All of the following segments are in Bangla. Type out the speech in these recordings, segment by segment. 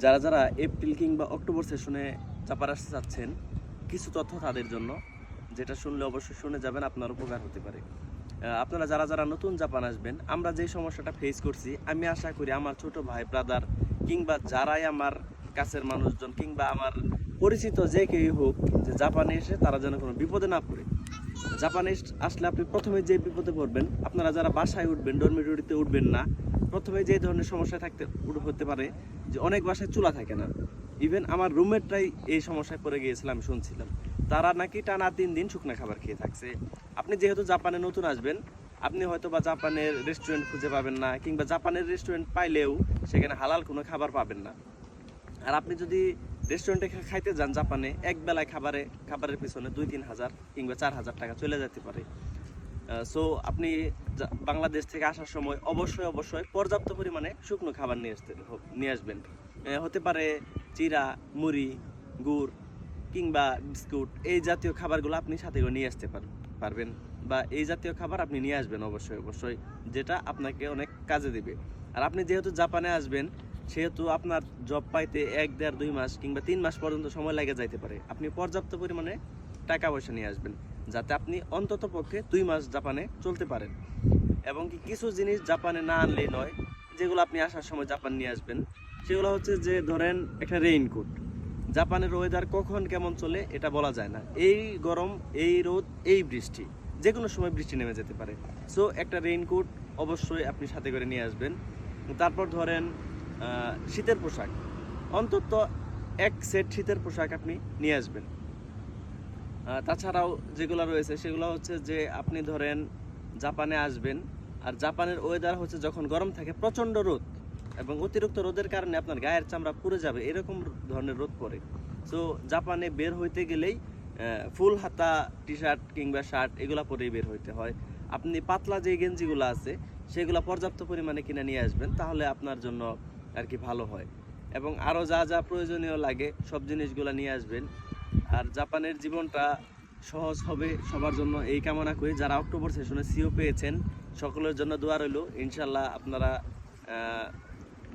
যারা যারা এপ্রিল কিংবা অক্টোবর সেশনে জাপান আসতে চাচ্ছেন, কিছু তথ্য তাদের জন্য, যেটা শুনলে অবশ্যই শুনে যাবেন, আপনার উপকার হতে পারে। আপনারা যারা যারা নতুন জাপান আসবেন, আমরা যে সমস্যাটা ফেস করছি, আমি আশা করি আমার ছোট ভাই ব্রাদার কিংবা যারাই আমার কাছের মানুষজন কিংবা আমার পরিচিত যে কেউই হোক, যে জাপানে এসে তারা যেন কোনো বিপদে না পড়ে। জাপানে আসলে আপনি প্রথমে যে বিপদে পড়বেন, আপনারা যারা বাসায় উঠবেন, ডরমিটরিতে উঠবেন না, প্রথমে যে ধরনের সমস্যা হতে পারে যে অনেক বাসায় চুলা থাকে না। ইভেন আমার রুমমেটরাই এই সমস্যায় পড়ে গিয়েছিল, আমি শুনছিলাম। তারা নাকি টানা 3 দিন শুকনো খাবার খেয়ে থাকছে। আপনি যেহেতু জাপানে নতুন আসবেন, আপনি হয়তো বা জাপানের রেস্টুরেন্ট খুঁজে পাবেন না, কিংবা জাপানের রেস্টুরেন্ট পাইলেও সেখানে হালাল কোনো খাবার পাবেন না। আর আপনি যদি রেস্টুরেন্টে খাইতে যান জাপানে, এক বেলায় খাবারের পিছনে 2-3 হাজার কিংবা 4,000 টাকা চলে যেতে পারে। সো আপনি বাংলাদেশ থেকে আসার সময় অবশ্যই পর্যাপ্ত পরিমাণে শুকনো খাবার নিয়ে আসবেন। হতে পারে চিড়া, মুড়ি, গুড় কিংবা বিস্কুট, এই জাতীয় খাবারগুলো আপনি সাথে করে নিয়ে আসতে পারবেন, বা এই জাতীয় খাবার আপনি নিয়ে আসবেন অবশ্যই, যেটা আপনাকে অনেক কাজে দেবে। আর আপনি যেহেতু জাপানে আসবেন, সেহেতু আপনার জব পাইতে 1-1.5-2 মাস কিংবা 3 মাস পর্যন্ত সময় লেগে যাইতে পারে। আপনি পর্যাপ্ত পরিমাণে টাকা পয়সা নিয়ে আসবেন, যাতে আপনি অন্তত পক্ষে 2 মাস জাপানে চলতে পারেন। এবং কিছু জিনিস জাপানে না আনলেই নয়, যেগুলো আপনি আসার সময় জাপান নিয়ে আসবেন। সেগুলো হচ্ছে যে, ধরেন একটা রেইনকোট। জাপানের ওয়েদার কখন কেমন চলে এটা বলা যায় না। এই গরম, এই রোদ, এই বৃষ্টি, যে কোনো সময় বৃষ্টি নেমে যেতে পারে। সো একটা রেইনকোট অবশ্যই আপনি সাথে করে নিয়ে আসবেন। তারপর ধরেন শীতের পোশাক, অন্তত 1 সেট শীতের পোশাক আপনি নিয়ে আসবেন। তাছাড়াও যেগুলো রয়েছে সেগুলো হচ্ছে যে, আপনি ধরেন জাপানে আসবেন, আর জাপানের ওয়েদার হচ্ছে যখন গরম থাকে প্রচণ্ড রোদ, এবং অতিরিক্ত রোদের কারণে আপনার গায়ের চামড়া পুড়ে যাবে, এরকম ধরনের রোদ পড়ে। সো জাপানে বের হইতে গেলেই ফুল হাতা টি শার্ট কিংবা শার্ট এগুলো পরেই বের হইতে হয়। আপনি পাতলা যে গেঞ্জিগুলো আছে সেগুলো পর্যাপ্ত পরিমাণে কিনে নিয়ে আসবেন, তাহলে আপনার জন্য আর কি ভালো হয়। এবং আরও যা যা প্রয়োজনীয় লাগে সব জিনিসগুলো নিয়ে আসবেন। আর জাপানের জীবনটা সহজ হবে সবার জন্য, এই কামনা করি। যারা অক্টোবর সেশনে সিও পেয়েছেন, সকলের জন্য দোয়া রইল। ইনশাল্লাহ আপনারা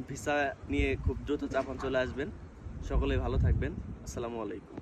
ভিসা নিয়ে খুব দ্রুত জাপান চলে আসবেন। সকলেই ভালো থাকবেন। আসসালামু আলাইকুম।